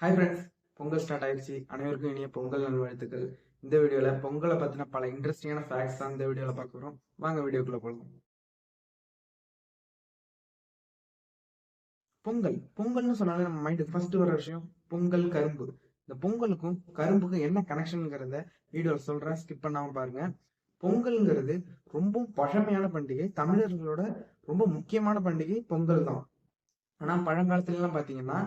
Hi friends, Pongal start ஆயிடுச்சு. அனைவருக்கும் இனிய பொங்கல் நல்வாழ்த்துக்கள். இந்த வீடியோவில் பொங்கலை பற்றின பல இன்ட்ரெஸ்டிங்கான ஃபேக்ட்ஸ் தான் இந்த வீடியோவில் பார்க்க போகிறோம். வாங்க வீடியோக்குள்ளே போகலாம். பொங்கல்னு சொன்னாலே நம்ம மைண்டுக்கு ஃபர்ஸ்ட் வர விஷயம் பொங்கல், கரும்பு. இந்த பொங்கலுக்கும் கரும்புக்கும் என்ன கனெக்ஷனுங்கிறத வீடியோவில் சொல்கிறேன், ஸ்கிப் பண்ணாமல் பாருங்க. பொங்கல்ங்கிறது ரொம்ப பழமையான பண்டிகை. தமிழர்களோட ரொம்ப முக்கியமான பண்டிகை பொங்கல் தான். ஆனால் பழங்காலத்துலலாம் பார்த்தீங்கன்னா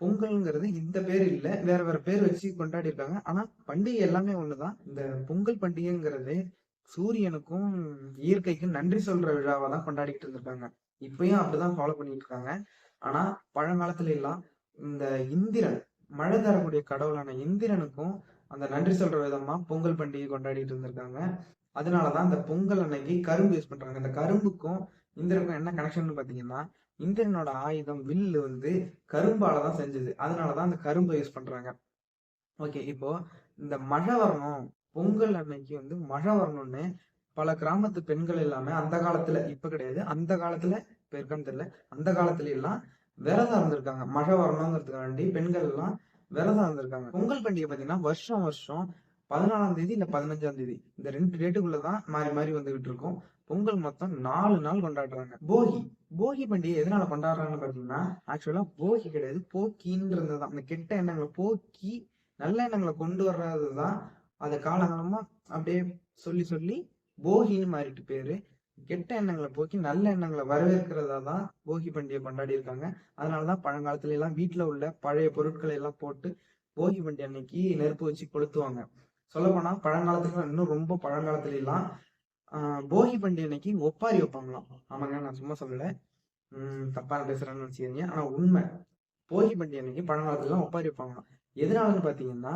பொங்கல்ங்கிறது இந்த பேர் இல்லை, வேற வேற பேர் வச்சு கொண்டாடி இருக்காங்க. ஆனா பண்டிகை எல்லாமே ஒண்ணுதான். இந்த பொங்கல் பண்டிகைங்கிறது சூரியனுக்கும் இயற்கைக்கும் நன்றி சொல்ற விழாவை தான் கொண்டாடிட்டு இருந்திருக்காங்க. இப்பயும் அப்படிதான் ஃபாலோ பண்ணிட்டு இருக்காங்க. ஆனா பழங்காலத்துல எல்லாம் இந்த இந்திரன், மழை தரக்கூடிய கடவுளான இந்திரனுக்கும் அந்த நன்றி சொல்ற விதமா பொங்கல் பண்டிகை கொண்டாடிட்டு இருந்திருக்காங்க. அதனாலதான் இந்த பொங்கல் அன்னைக்கு கரும்பு யூஸ் பண்றாங்க. இந்த கரும்புக்கும் இந்திரனுக்கும் என்ன கனெக்ஷன் பாத்தீங்கன்னா, இந்திரனோட ஆயுதம் வில்லு வந்து கரும்பால தான் செஞ்சது. அதனாலதான் அந்த கரும்பை யூஸ் பண்றாங்க. ஓகே, இப்போ இந்த மழை வரணும், பொங்கல் அன்னைக்கு வந்து மழை வரணும்னு பல கிராமத்து பெண்கள் எல்லாமே அந்த காலத்துல, இப்ப கிடையாது, அந்த காலத்துல இப்ப இருக்கான்னு தெரியல, அந்த காலத்துல எல்லாம் விரதம் இருந்திருக்காங்க. மழை வரணுங்கிறதுக்காண்டி பெண்கள் எல்லாம் விரதம் இருந்திருக்காங்க. பொங்கல் பண்டிகை பாத்தீங்கன்னா வருஷம் வருஷம் 14ஆம் தேதி இல்ல 15ஆம் தேதி இந்த 2 டேட்டுக்குள்ளதான் மாறி மாறி வந்துகிட்டு இருக்கும். பொங்கல் மொத்தம் 4 நாள் கொண்டாடுறாங்க. போகி பண்டிகை எதனால கொண்டாடுறாங்கன்னு பாத்தீங்கன்னா, ஆக்சுவலா போகி கிடையாது, போக்கின்றதுதான். அந்த கெட்ட எண்ணங்களை போக்கி நல்ல எண்ணங்களை கொண்டு வர்றதுதான். அதை காலகாலமா அப்படியே சொல்லி சொல்லி போகின்னு மாறிட்டு பேரு. கெட்ட எண்ணங்களை போக்கி நல்ல எண்ணங்களை வரவேற்கிறதா தான் போகி பண்டிகை கொண்டாடி இருக்காங்க. அதனாலதான் பழங்காலத்துல எல்லாம் வீட்டுல உள்ள பழைய பொருட்களை எல்லாம் போட்டு போகி பண்டிகை அன்னைக்கு நெருப்பு வச்சு கொளுத்துவாங்க. சொல்ல போனா பழங்காலத்துல, இன்னும் ரொம்ப பழங்காலத்துல எல்லாம் போகி பண்டிகை அன்னைக்கு ஒப்பாரி வைப்பாங்களாம். ஆமாங்க, நான் சும்மா சொல்லல, தப்பா பேசுறேன்னு வச்சுக்கீங்க. ஆனா உண்மை, போகி பண்டிகை அன்னைக்கு பழங்காலத்துல எல்லாம் ஒப்பாரி வைப்பாங்களாம். எதனாலன்னு பாத்தீங்கன்னா,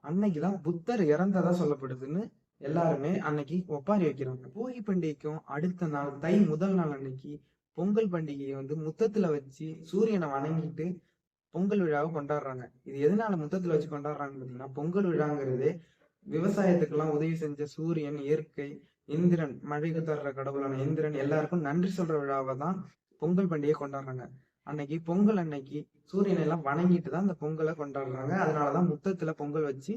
அன்னைக்குதான் புத்தர் இறந்ததா சொல்லப்படுதுன்னு எல்லாருமே அன்னைக்கு ஒப்பாரி வைக்கிறாங்க. போகி பண்டிகைக்கும் அடுத்த நாள் தை முதல் நாள் அன்னைக்கு பொங்கல் பண்டிகையை வந்து முத்தத்துல வச்சு சூரியனை வணங்கிட்டு பொங்கல் விழாவை கொண்டாடுறாங்க. இது எதனால முத்தத்துல வச்சு கொண்டாடுறாங்கன்னு பாத்தீங்கன்னா, பொங்கல் விழாங்கிறது விவசாயத்துக்கெல்லாம் உதவி செஞ்ச சூரியன், இயற்கை, இந்திரன், மழைக்கு தர்ற கடவுளான இந்திரன் எல்லாருக்கும் நன்றி சொல்ற விழாவை தான் பொங்கல் பண்டிகை கொண்டாடுறாங்க. அன்னைக்கு பொங்கல் அன்னைக்கு சூரியனை எல்லாம் வணங்கிட்டு தான் இந்த பொங்கலை கொண்டாடுறாங்க. அதனாலதான் முத்தத்துல பொங்கல் வச்சு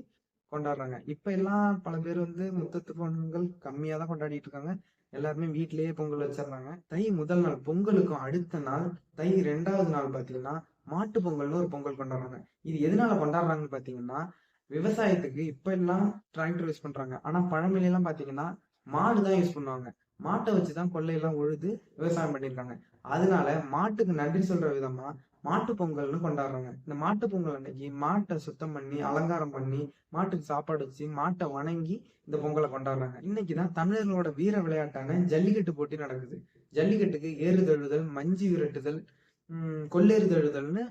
கொண்டாடுறாங்க. இப்ப எல்லாம் பல பேர் வந்து முத்தத்து பொங்கல் கம்மியா தான் கொண்டாடிட்டு இருக்காங்க. எல்லாருமே வீட்லயே பொங்கல் வச்சிடறாங்க. தை முதல் நாள் பொங்கலுக்கும் அடுத்த நாள் தை 2வது நாள் பாத்தீங்கன்னா மாட்டு பொங்கல்னு ஒரு பொங்கல் கொண்டாடுறாங்க. இது எதனால கொண்டாடுறாங்கன்னு பாத்தீங்கன்னா, விவசாயத்துக்கு இப்ப எல்லாம் டிராக்டர் யூஸ் பண்றாங்க. ஆனா பழமையில எல்லாம் பாத்தீங்கன்னா மாடுதான் யூஸ் பண்ணுவாங்க. மாட்டை வச்சுதான் கொள்ளையெல்லாம் உழுது விவசாயம் பண்ணிருக்காங்க. அதனால மாட்டுக்கு நன்றி சொல்ற விதமா மாட்டு பொங்கல்னு கொண்டாடுறாங்க. இந்த மாட்டு பொங்கல் அன்னைக்கு மாட்டை சுத்தம் பண்ணி அலங்காரம் பண்ணி மாட்டுக்கு சாப்பாடு வச்சு மாட்டை வணங்கி இந்த பொங்கலை கொண்டாடுறாங்க. இன்னைக்குதான் தமிழர்களோட வீர விளையாட்டான ஜல்லிக்கட்டு போட்டி நடக்குது. ஜல்லிக்கட்டுக்கு ஏறுதழுதல், மஞ்சு விரட்டுதல், கொள்ளேறுதழுதல்னு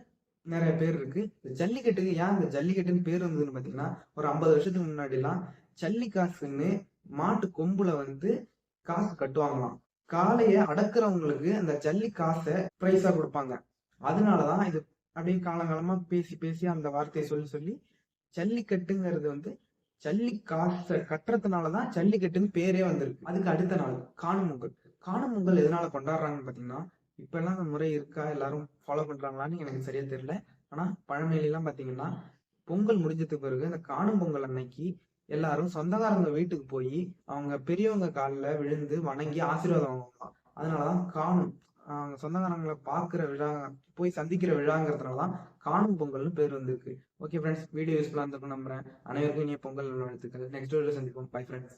நிறைய பேர் இருக்கு. ஜல்லிக்கட்டுக்கு ஏன் இந்த ஜல்லிக்கட்டுன்னு பேர் வந்ததுன்னு பாத்தீங்கன்னா, ஒரு 50 வருஷத்துக்கு முன்னாடி எல்லாம் ஜல்லிக்காசுன்னு மாட்டு கொம்புல வந்து காசு கட்டுவாங்களாம். காளைய அடக்குறவங்களுக்கு அந்த ஜல்லி காசை பிரைஸா கொடுப்பாங்க. அதனாலதான் இது அப்படியே காலங்காலமா பேசி பேசி அந்த வார்த்தையை சொல்லி சொல்லி ஜல்லிக்கட்டுங்கிறது வந்து ஜல்லி காசை கட்டுறதுனாலதான் ஜல்லிக்கட்டுன்னு பேரே வந்திருக்கு. அதுக்கு அடுத்த நாள் காணும் பொங்கல். காணும் பொங்கல் எதனால கொண்டாடுறாங்கன்னு பாத்தீங்கன்னா, இப்ப எல்லாம் அந்த முறை இருக்கா, எல்லாரும் ஃபாலோ பண்றாங்களான்னு எனக்கு சரியா தெரியல. ஆனா பழமையில எல்லாம் பாத்தீங்கன்னா, பொங்கல் முடிஞ்சதுக்கு பிறகு அந்த காணும் பொங்கல் அன்னைக்கு எல்லாரும் சொந்தக்காரங்க வீட்டுக்கு போய் அவங்க பெரியவங்க காலில் விழுந்து வணங்கி ஆசீர்வாதம் வாங்குவாங்க. அதனாலதான் காணும், சொந்தக்காரங்களை பாக்குற விழா, போய் சந்திக்கிற விழாங்கிறதுனாலதான் காணும் பொங்கல்னு பேர் வந்திருக்கு. ஓகே ஃப்ரெண்ட்ஸ், வீடியோ யூஸ்ஃபுல்லா இருந்திருக்கும் நம்புறேன். அனைவருக்கும் இனிய பொங்கல் நல்வாழ்த்துக்கள். நெக்ஸ்ட் வீடியோல சந்திப்போம். Bye friends.